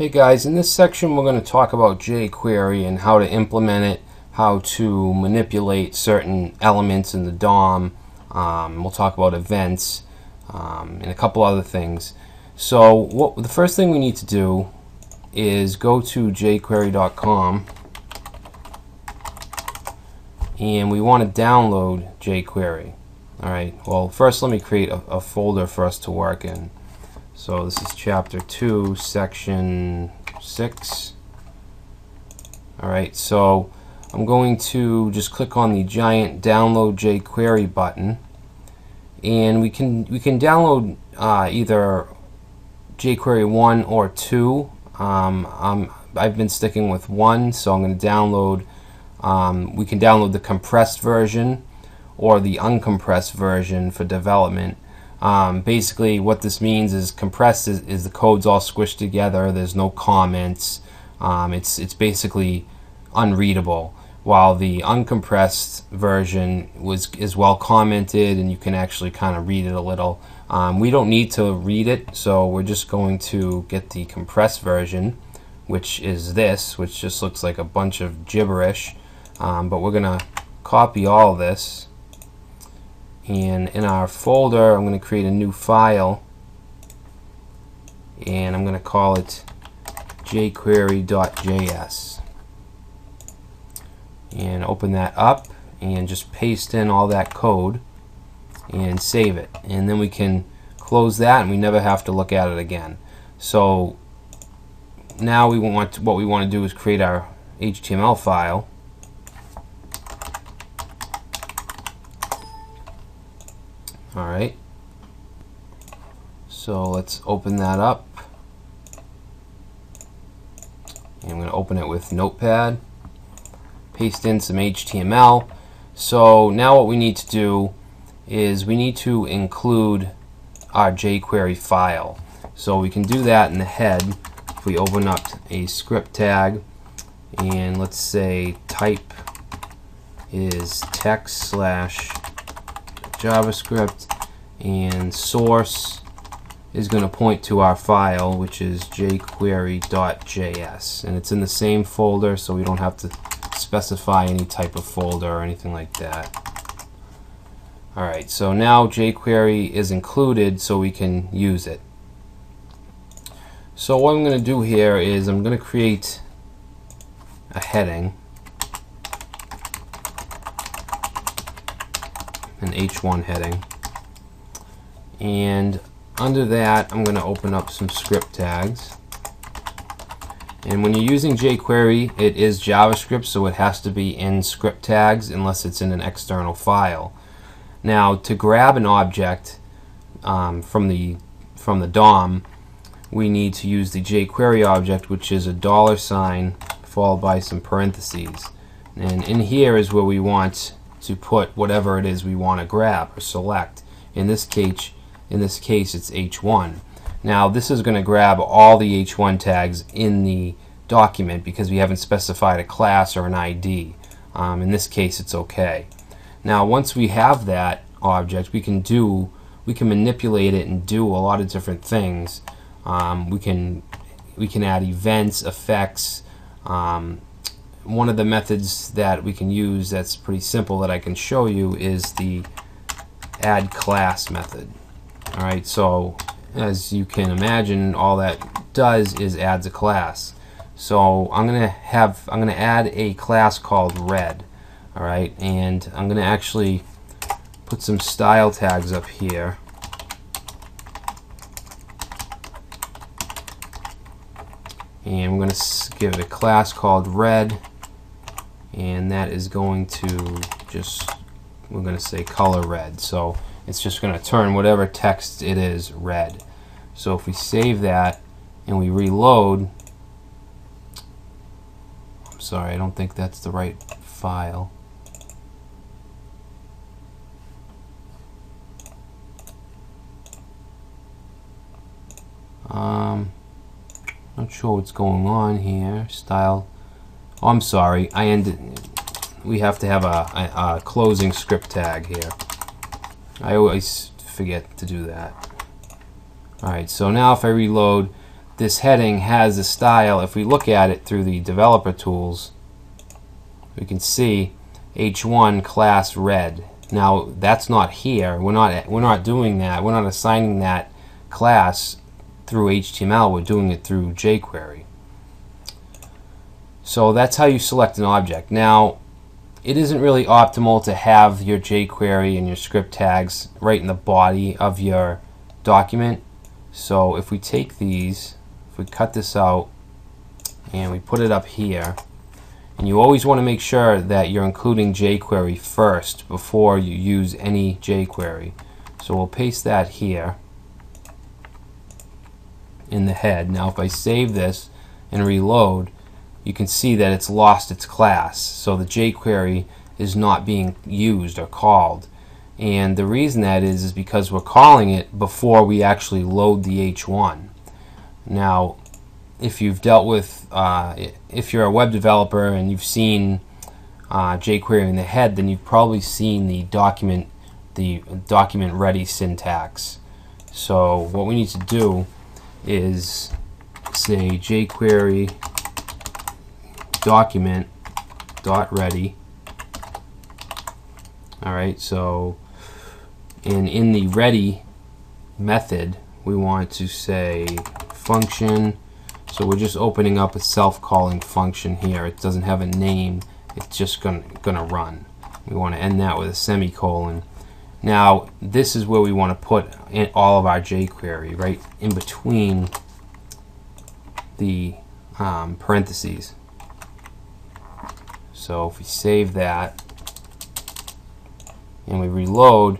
Hey guys, in this section we're going to talk about jQuery and how to implement it, how to manipulate certain elements in the DOM. We'll talk about events and a couple other things. So the first thing we need to do is go to jQuery.com and we want to download jQuery. Alright, well first let me create a folder for us to work in. So this is chapter 2, section 6. Alright, so I'm going to just click on the giant download jQuery button, and we can download either jQuery 1 or 2. I've been sticking with 1, so I'm going to download. We can download the compressed version or the uncompressed version for development. Basically what this means is compressed is the code's all squished together, there's no comments, it's basically unreadable, while the uncompressed version is well commented and you can actually kind of read it a little. We don't need to read it, so we're just going to get the compressed version, which is this, which just looks like a bunch of gibberish, but we're gonna copy all this. And in our folder I'm going to create a new file and I'm going to call it jQuery.js, and open that up and just paste in all that code and save it, and then we can close that and we never have to look at it again. So now what we want to do is create our HTML file. Alright, so let's open that up, and I'm going to open it with Notepad, paste in some HTML. So now what we need to do is we need to include our jQuery file. So we can do that in the head if we open up a script tag, and let's say type is text/JavaScript, and source is going to point to our file, which is jQuery.js, and it's in the same folder, so we don't have to specify any type of folder or anything like that. Alright, so now jQuery is included so we can use it. So what I'm going to do here is I'm going to create a heading, an H1 heading, and under that I'm going to open up some script tags. And when you're using jQuery, it is JavaScript, so it has to be in script tags unless it's in an external file. Now to grab an object from the DOM, we need to use the jQuery object, which is a $sign followed by some parentheses, and in here is where we want to put whatever it is we want to grab or select. In this case it's H1. Now this is going to grab all the H1 tags in the document because we haven't specified a class or an ID. In this case it's okay. Now once we have that object, we can manipulate it and do a lot of different things. We can add events, effects. One of the methods that we can use that's pretty simple that I can show you is the add class method. Alright, so as you can imagine, all that does is adds a class. So I'm gonna add a class called red. Alright, and I'm gonna actually put some style tags up here. And we're going to give it a class called red, and that is going to we're going to say color red. So it's just going to turn whatever text it is red. So if we save that and we reload, I'm sorry, I don't think that's the right file. Not sure what's going on here. Style. Oh, I'm sorry. We have to have a closing script tag here. I always forget to do that. Alright, so now if I reload, this heading has a style. If we look at it through the developer tools, we can see h1 class red. Now that's not here. We're not doing that. We're not assigning that class through HTML. We're doing it through jQuery. So that's how you select an object. Now, it isn't really optimal to have your jQuery and your script tags right in the body of your document. So if we take these, if we cut this out and we put it up here, and you always want to make sure that you're including jQuery first before you use any jQuery. So we'll paste that here in the head. Now if I save this and reload, you can see that it's lost its class. So the jQuery is not being used or called. And the reason that is because we're calling it before we actually load the h1. Now, if you've dealt with, if you're a web developer and you've seen jQuery in the head, then you've probably seen the document ready syntax. So what we need to do is say jQuery document dot ready. Alright, so in the ready method we want to say function. So we're just opening up a self-calling function here. It doesn't have a name, it's just gonna run. We want to end that with a semicolon. Now this is where we want to put in all of our jQuery, right in between the parentheses. So if we save that and we reload,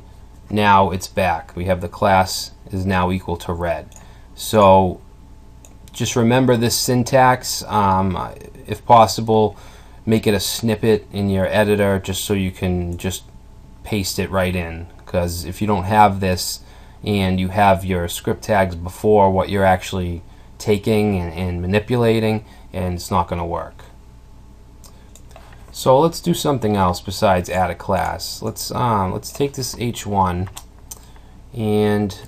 now it's back. We have the class is now equal to red. So just remember this syntax. If possible, make it a snippet in your editor just so you can just paste it right in, because if you don't have this and you have your script tags before what you're actually taking and manipulating, and it's not going to work. So let's do something else besides add a class. Let's take this h1 and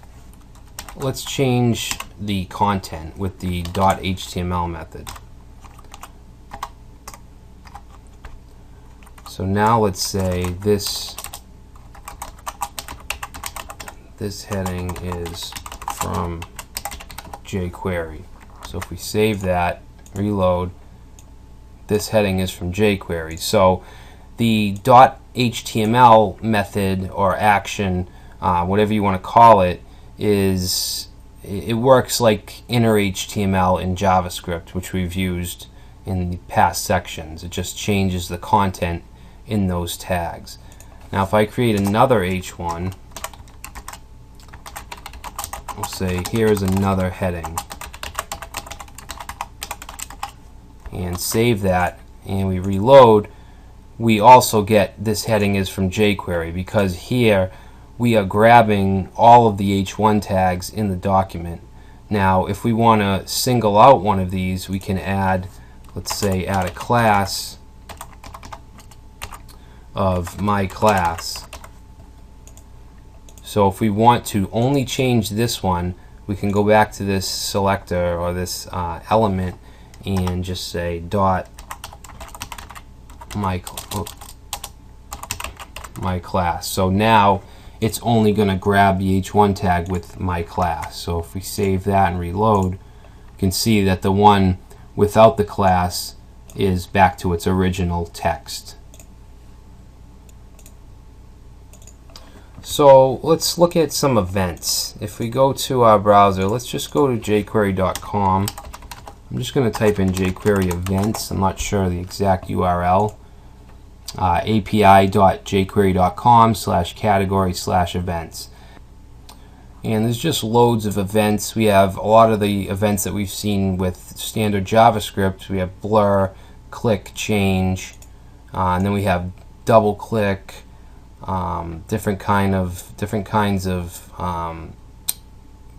let's change the content with the .html method. So now let's say this heading is from jQuery. So if we save that, reload, this heading is from jQuery. So the .html method or action, whatever you want to call it, it works like inner HTML in JavaScript, which we've used in the past sections. It just changes the content in those tags. Now if I create another h1, we'll say here's another heading, and save that, and we reload, we also get this heading is from jQuery, because here we are grabbing all of the h1 tags in the document. Now if we want to single out one of these, we can add, let's say add a class of my class. So if we want to only change this one, we can go back to this selector or this element and just say dot my class. So now it's only going to grab the h1 tag with my class. So if we save that and reload, you can see that the one without the class is back to its original text. So let's look at some events. If we go to our browser, let's just go to jQuery.com. I'm just going to type in jQuery events. I'm not sure the exact URL. api.jQuery.com/category/events. And there's just loads of events. We have a lot of the events that we've seen with standard JavaScript. We have blur, click, change, and then we have double click, different kinds of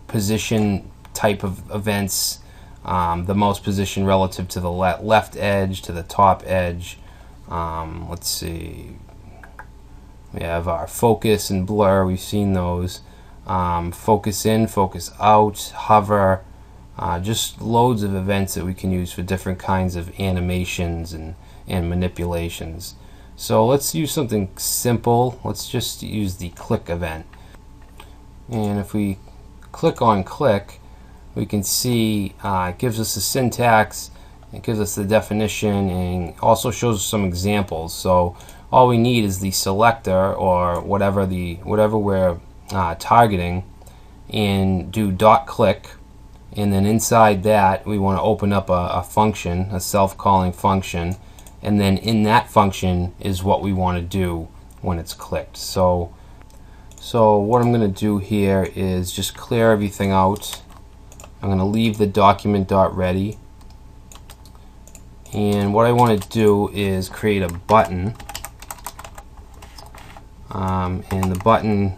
position type of events. The mouse position relative to the left edge to the top edge. Let's see. We have our focus and blur. We've seen those. Focus in, focus out, hover, just loads of events that we can use for different kinds of animations and manipulations. So let's use something simple. Let's just use the click event. And if we click on click, we can see it gives us the syntax, it gives us the definition, and also shows us some examples. So all we need is the selector or whatever we're targeting, and do .click, and then inside that we want to open up a function, a self-calling function, and then in that function is what we want to do when it's clicked. So what I'm going to do here is just clear everything out. I'm going to leave the document.ready, and what I want to do is create a button, and the button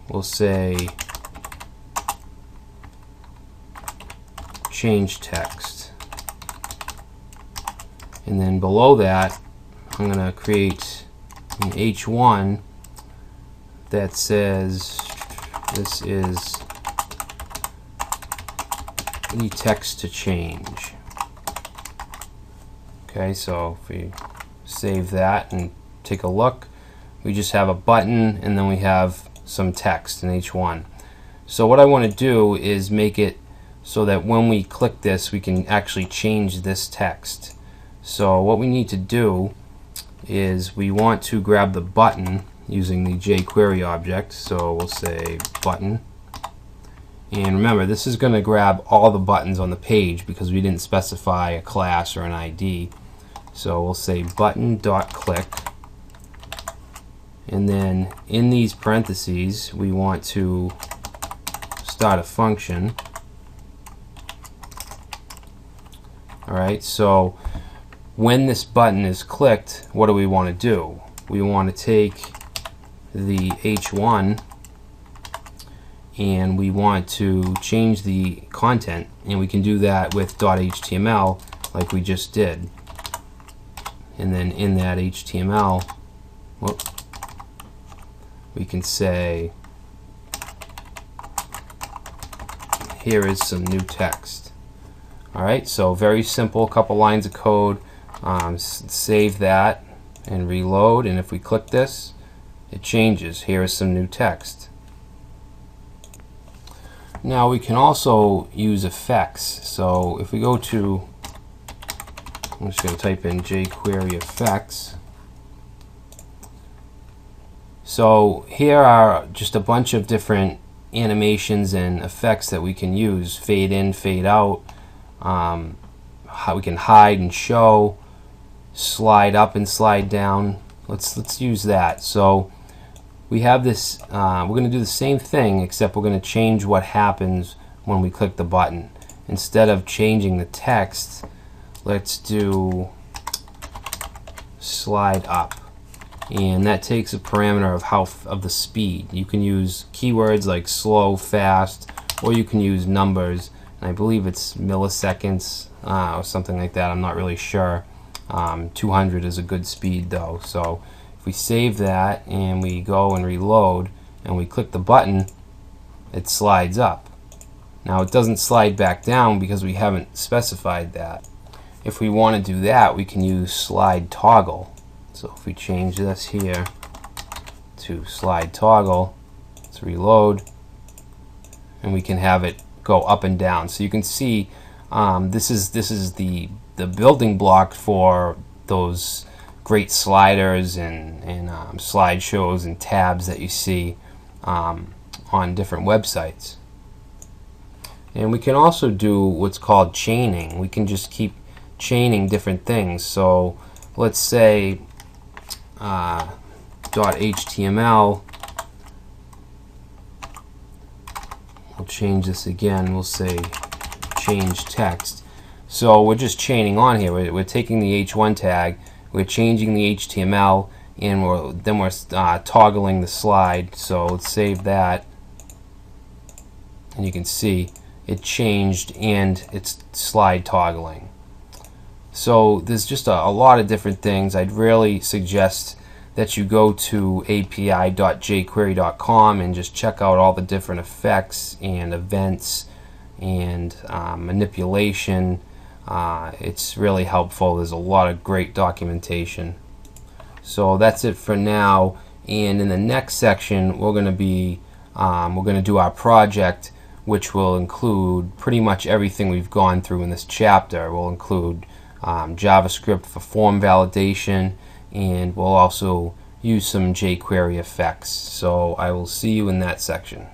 will say change text, and then below that I'm going to create an H1 that says this is the text to change. Okay, so if we save that and take a look, we just have a button and then we have some text in H1. So what I want to do is make it so that when we click this we can actually change this text. So what we need to do is we want to grab the button using the jQuery object. So we'll say button, and remember this is going to grab all the buttons on the page because we didn't specify a class or an ID. So we'll say button.click, and then in these parentheses we want to start a function. Alright, so when this button is clicked, what do we want to do? We want to take the H1 and we want to change the content, and we can do that with .html like we just did. And then in that HTML, we can say here is some new text. Alright, so very simple, couple lines of code. Save that and reload, and if we click this, it changes. Here is some new text. Now we can also use effects. So if we go to, I'm just going to type in jQuery effects. So here are just a bunch of different animations and effects that we can use. Fade in, fade out, how we can hide and show, slide up and slide down. Let's use that. So we have this, we're going to do the same thing, except we're going to change what happens when we click the button. Instead of changing the text, let's do slide up, and that takes a parameter of the speed. You can use keywords like slow, fast, or you can use numbers, and I believe it's milliseconds or something like that. I'm not really sure. 200 is a good speed though. So if we save that and we go and reload and we click the button, it slides up. Now it doesn't slide back down because we haven't specified that. If we want to do that, we can use slide toggle. So if we change this here to slide toggle, let's reload, and we can have it go up and down. So you can see this is the building block for those great sliders and slideshows and tabs that you see on different websites. And we can also do what's called chaining. We can just keep chaining different things. So let's say .html, we'll change this again, we'll say change text. So we're just chaining on here. We're taking the H1 tag, we're changing the HTML, and then we're toggling the slide. So let's save that, and you can see it changed and it's slide toggling. So there's just a lot of different things. I'd really suggest that you go to api.jquery.com and just check out all the different effects and events and manipulation. It's really helpful. There's a lot of great documentation. So that's it for now, and in the next section we're going to do our project, which will include pretty much everything we've gone through in this chapter. We'll include JavaScript for form validation, and we'll also use some jQuery effects. So I will see you in that section.